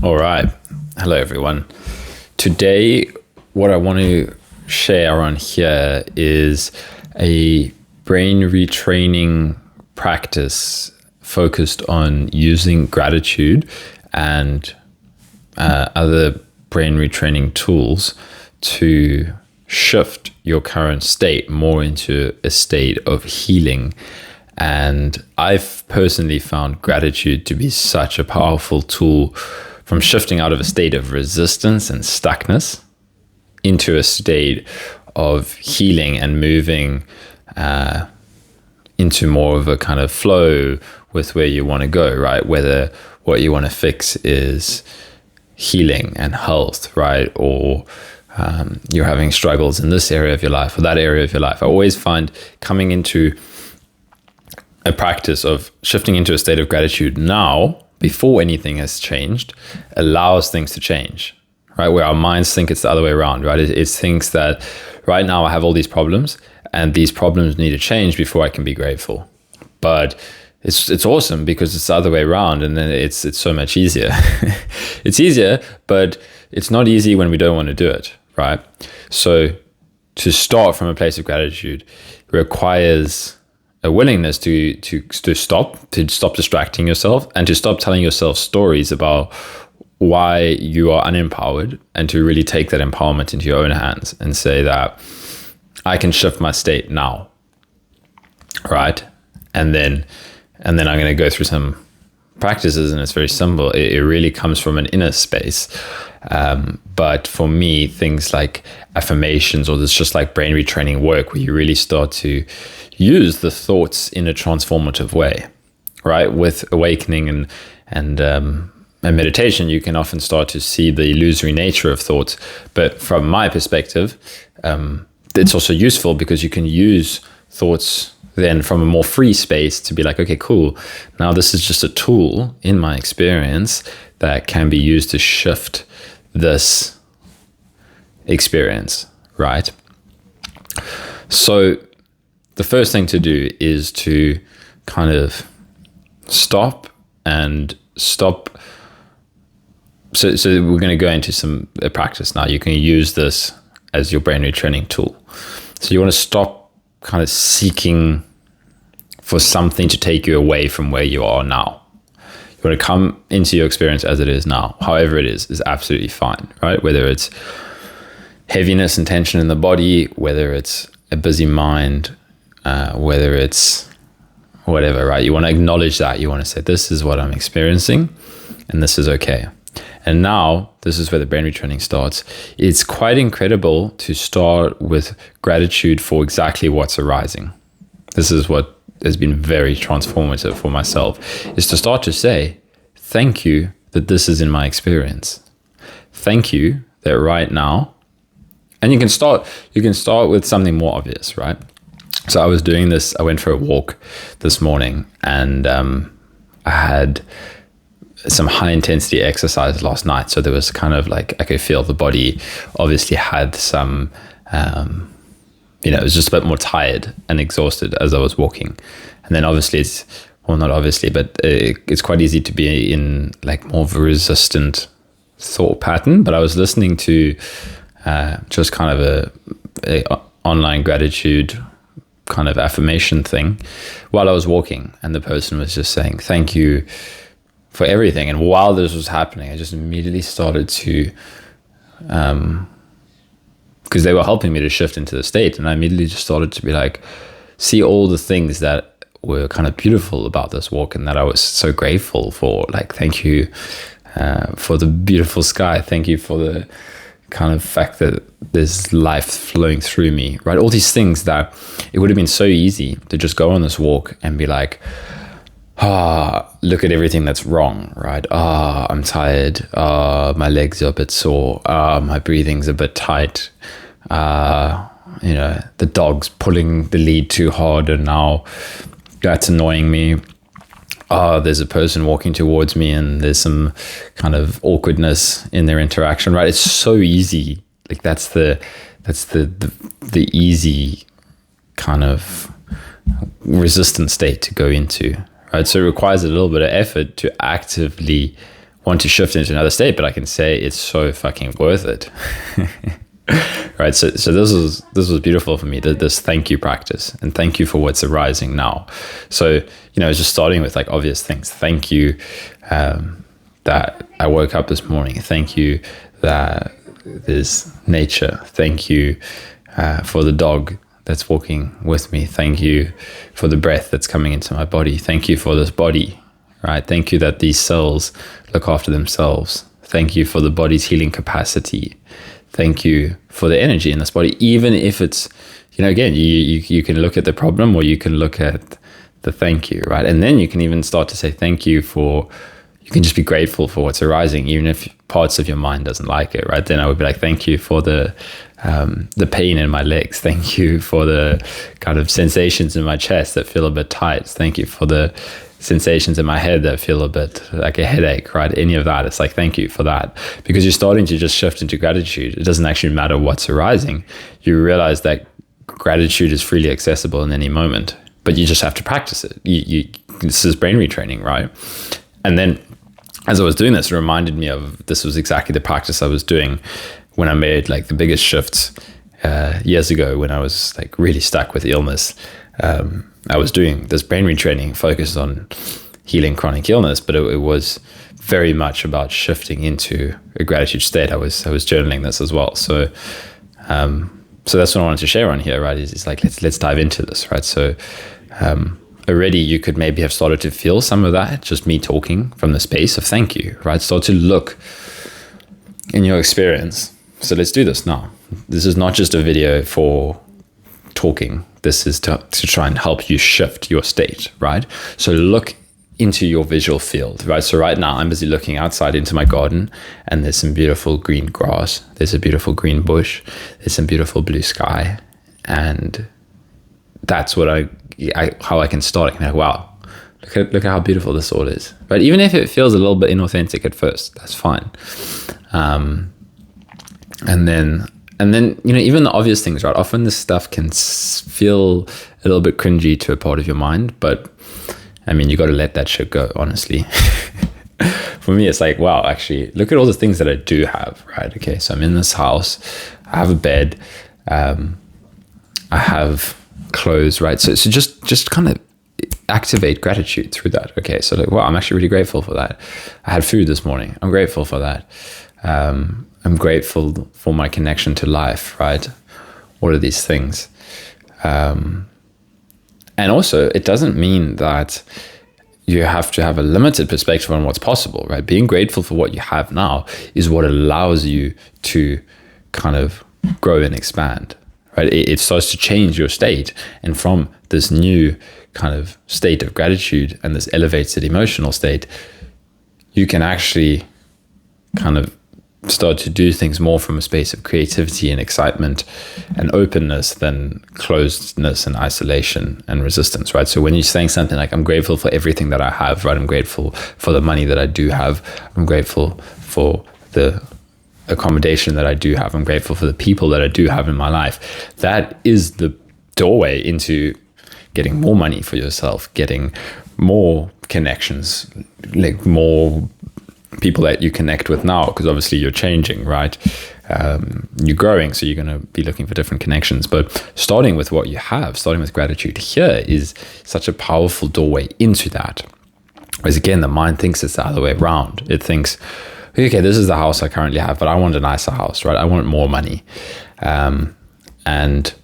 All right. Hello, everyone. Today, what I want to share on here is a brain retraining practice focused on using gratitude and other brain retraining tools to shift your current state more into a state of healing. And I've personally found gratitude to be such a powerful tool from shifting out of a state of resistance and stuckness into a state of healing and moving into more of a kind of flow with where you want to go, right? Whether what you want to fix is healing and health, right? Or you're having struggles in this area of your life or that area of your life. I always find coming into a practice of shifting into a state of gratitude now, before anything has changed, allows things to change, right? Where our minds think it's the other way around, right? It thinks that right now I have all these problems and these problems need to change before I can be grateful. But it's awesome because it's the other way around, and then it's so much easier. It's easier, but it's not easy when we don't want to do it, right? So to start from a place of gratitude requires a willingness to stop distracting yourself and to stop telling yourself stories about why you are unempowered, and to really take that empowerment into your own hands and say that I can shift my state now, right? And then I'm going to go through some practices, and it's very simple. It really comes from an inner space. But for me, things like affirmations, or this just like brain retraining work, where you really start to use the thoughts in a transformative way, right? With awakening and meditation, you can often start to see the illusory nature of thoughts. But from my perspective, it's also useful because you can use thoughts then from a more free space to be like, okay, cool. Now this is just a tool in my experience that can be used to shift this experience, right? So the first thing to do is to kind of stop. So we're going to go into a practice now. You can use this as your brain retraining tool. So you want to stop kind of seeking for something to take you away from where you are now. You want to come into your experience as it is now. However it is absolutely fine, right? Whether it's heaviness and tension in the body, whether it's a busy mind, whether it's whatever, right? You want to acknowledge that. You want to say, this is what I'm experiencing and this is okay. And now this is where the brain retraining starts. It's quite incredible to start with gratitude for exactly what's arising. This is what has been very transformative for myself, is to start to say, thank you that this is in my experience. Thank you that right now, and you can start with something more obvious, right? So I was doing this, I went for a walk this morning, and I had some high intensity exercise last night. So there was kind of like, I could feel the body obviously had some, it was just a bit more tired and exhausted as I was walking. And then obviously it's quite easy to be in like more of a resistant thought pattern. But I was listening to just kind of a online gratitude kind of affirmation thing while I was walking. And the person was just saying, thank you for everything. And while this was happening, I just immediately started to, because they were helping me to shift into the state, and I immediately just started to be like, see all the things that were kind of beautiful about this walk and that I was so grateful for. Like, thank you for the beautiful sky. Thank you for the kind of fact that there's life flowing through me, right? All these things that it would have been so easy to just go on this walk and be like, look at everything that's wrong, right? I'm tired. My legs are a bit sore. My breathing's a bit tight. The dog's pulling the lead too hard and now that's annoying me. There's a person walking towards me and there's some kind of awkwardness in their interaction, right? It's so easy. Like that's the easy kind of resistant state to go into. Right, so it requires a little bit of effort to actively want to shift into another state, but I can say it's so fucking worth it. Right. So this was beautiful for me, this thank you practice, and thank you for what's arising now. So, just starting with like obvious things. Thank you that I woke up this morning. Thank you that there's nature. Thank you for the dog that's walking with me. Thank you for the breath that's coming into my body. Thank you for this body, right? Thank you that these cells look after themselves. Thank you for the body's healing capacity. Thank you for the energy in this body, even if it's, again, you can look at the problem or you can look at the thank you, right? And then you can even start to say thank you for, you can just be grateful for what's arising, even if parts of your mind doesn't like it, right? Then I would be like, thank you for the pain in my legs. Thank you for the kind of sensations in my chest that feel a bit tight. Thank you for the sensations in my head that feel a bit like a headache, right? Any of that, it's like, thank you for that. Because you're starting to just shift into gratitude. It doesn't actually matter what's arising. You realize that gratitude is freely accessible in any moment, but you just have to practice it. This is brain retraining, right? And then as I was doing this, it reminded me of, this was exactly the practice I was doing when I made like the biggest shifts years ago, when I was like really stuck with illness. I was doing this brain retraining focused on healing chronic illness, but it was very much about shifting into a gratitude state. I was journaling this as well. So that's what I wanted to share on here, right? Is like, let's dive into this, right? So already you could maybe have started to feel some of that, just me talking from the space of thank you, right? Start to look in your experience. So let's do this now. This is not just a video for talking. This is to try and help you shift your state, right? So look into your visual field, right? So right now I'm busy looking outside into my garden, and there's some beautiful green grass. There's a beautiful green bush. There's some beautiful blue sky. And that's what how I can start. I can be like, wow, look at how beautiful this all is. But even if it feels a little bit inauthentic at first, that's fine. And then, even the obvious things, right? Often this stuff can feel a little bit cringy to a part of your mind, but I mean, you got to let that shit go, honestly. For me, it's like, wow, actually, look at all the things that I do have, right? Okay, so I'm in this house, I have a bed, I have clothes, right? So just kind of activate gratitude through that. Okay, so like, wow, I'm actually really grateful for that. I had food this morning. I'm grateful for that. I'm grateful for my connection to life, right? All of these things. And also, it doesn't mean that you have to have a limited perspective on what's possible, right? Being grateful for what you have now is what allows you to kind of grow and expand, right? It starts to change your state. And from this new kind of state of gratitude and this elevated emotional state, you can actually kind of start to do things more from a space of creativity and excitement and openness than closedness and isolation and resistance, right? So when you're saying something like, I'm grateful for everything that I have, right? I'm grateful for the money that I do have. I'm grateful for the accommodation that I do have. I'm grateful for the people that I do have in my life. That is the doorway into getting more money for yourself, getting more connections, like more people that you connect with now, because obviously you're changing, right? You're growing, so you're going to be looking for different connections. But starting with what you have, starting with gratitude here is such a powerful doorway into that. Whereas again, the mind thinks it's the other way around. It thinks, okay, this is the house I currently have, but I want a nicer house, right? I want more money. And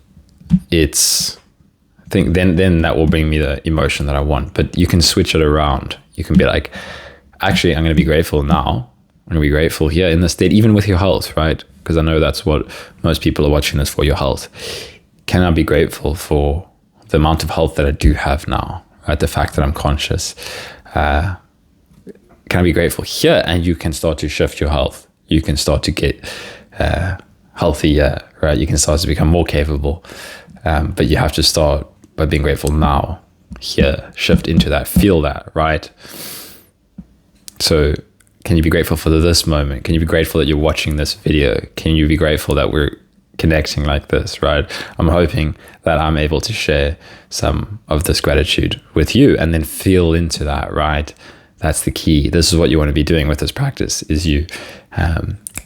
it's, I think then that will bring me the emotion that I want. But you can switch it around. You can be like, actually, I'm going to be grateful now. I'm going to be grateful here in this state, even with your health, right? Because I know that's what most people are watching this for, your health. Can I be grateful for the amount of health that I do have now, right? The fact that I'm conscious. Can I be grateful here? And you can start to shift your health. You can start to get healthier, right? You can start to become more capable. But you have to start by being grateful now, here, shift into that, feel that, right? So can you be grateful for this moment? Can you be grateful that you're watching this video? Can you be grateful that we're connecting like this, right? I'm hoping that I'm able to share some of this gratitude with you and then feel into that, right? That's the key. This is what you want to be doing with this practice, is you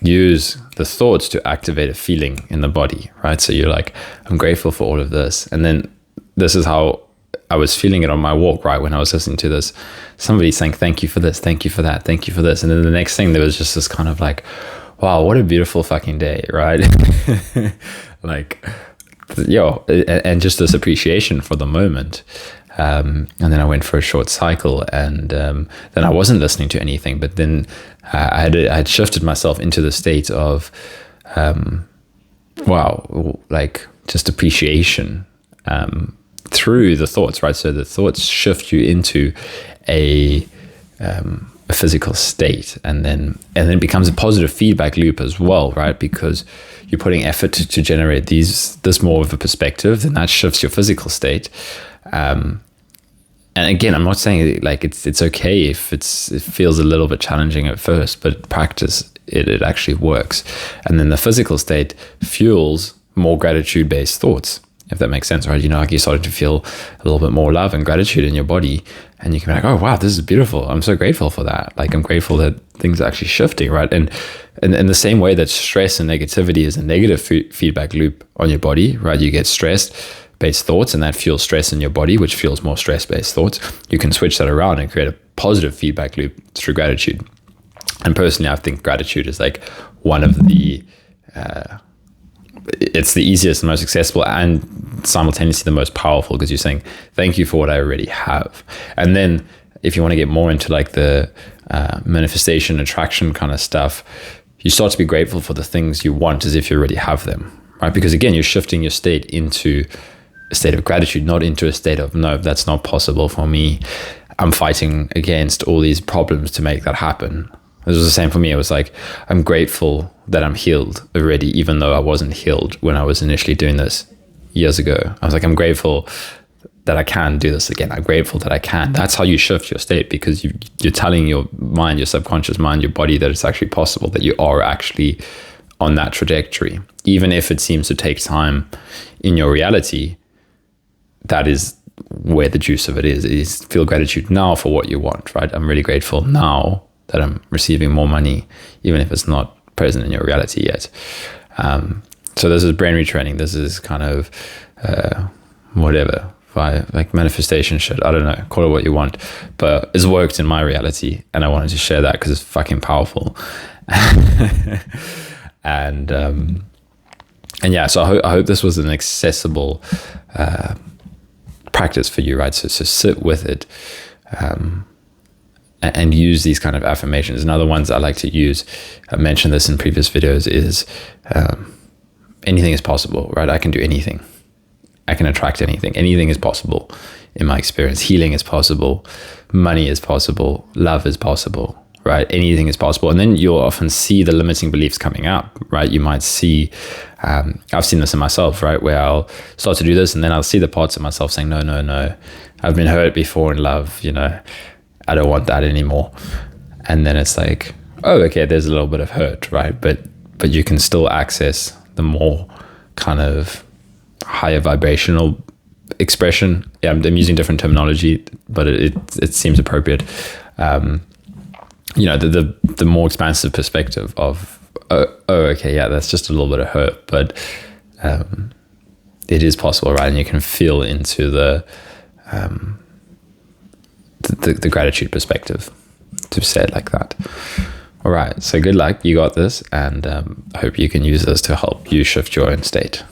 use the thoughts to activate a feeling in the body, right? So you're like, I'm grateful for all of this. And then this is how I was feeling it on my walk, right? When I was listening to this, somebody saying, thank you for this, thank you for that, thank you for this. And then the next thing, there was just this kind of like, wow, what a beautiful fucking day, right? Like, and just this appreciation for the moment. And then I went for a short cycle, and then I wasn't listening to anything, but then I had shifted myself into the state of, wow, like just appreciation through the thoughts, right? So the thoughts shift you into a physical state, and then it becomes a positive feedback loop as well, right? Because you're putting effort to generate this more of a perspective, then that shifts your physical state. And again, I'm not saying like it's okay if it feels a little bit challenging at first, but practice it actually works. And then the physical state fuels more gratitude-based thoughts, if that makes sense, right? Like you're starting to feel a little bit more love and gratitude in your body, and you can be like, oh wow, this is beautiful. I'm so grateful for that. Like, I'm grateful that things are actually shifting, right? And in the same way that stress and negativity is a negative feedback loop on your body, right? You get stress-based thoughts, and that fuels stress in your body, which fuels more stress-based thoughts. You can switch that around and create a positive feedback loop through gratitude. And personally, I think gratitude is like one of the it's the easiest and most accessible, and simultaneously the most powerful, because you're saying thank you for what I already have. And then if you want to get more into like the manifestation, attraction kind of stuff, you start to be grateful for the things you want as if you already have them, right? Because again, you're shifting your state into a state of gratitude, not into a state of, no, that's not possible for me. I'm fighting against all these problems to make that happen. It was the same for me. It was like, I'm grateful that I'm healed already, even though I wasn't healed when I was initially doing this years ago. I was like, I'm grateful that I can do this again. I'm grateful that I can. That's how you shift your state, because you're telling your mind, your subconscious mind, your body, that it's actually possible, that you are actually on that trajectory. Even if it seems to take time in your reality, that is where the juice of it is feel gratitude now for what you want, right? I'm really grateful now that I'm receiving more money, even if it's not present in your reality yet. So this is brain retraining. This is kind of whatever, like manifestation shit. I don't know, call it what you want, but it's worked in my reality, and I wanted to share that because it's fucking powerful. And yeah, so I hope this was an accessible practice for you, right? So sit with it. And use these kind of affirmations. And other ones I like to use, I mentioned this in previous videos, is anything is possible, right? I can do anything. I can attract anything. Anything is possible in my experience. Healing is possible. Money is possible. Love is possible, right? Anything is possible. And then you'll often see the limiting beliefs coming up, right? You might see, I've seen this in myself, right? Where I'll start to do this, and then I'll see the parts of myself saying, no. I've been hurt before in love, I don't want that anymore. And then it's like, oh, okay, there's a little bit of hurt, right? But you can still access the more kind of higher vibrational expression. Yeah, I'm using different terminology, but it seems appropriate. The more expansive perspective of, oh, okay, yeah, that's just a little bit of hurt, but it is possible, right? And you can feel into the gratitude perspective, to say it like that. All right, so good luck, you got this, and I hope you can use this to help you shift your own state.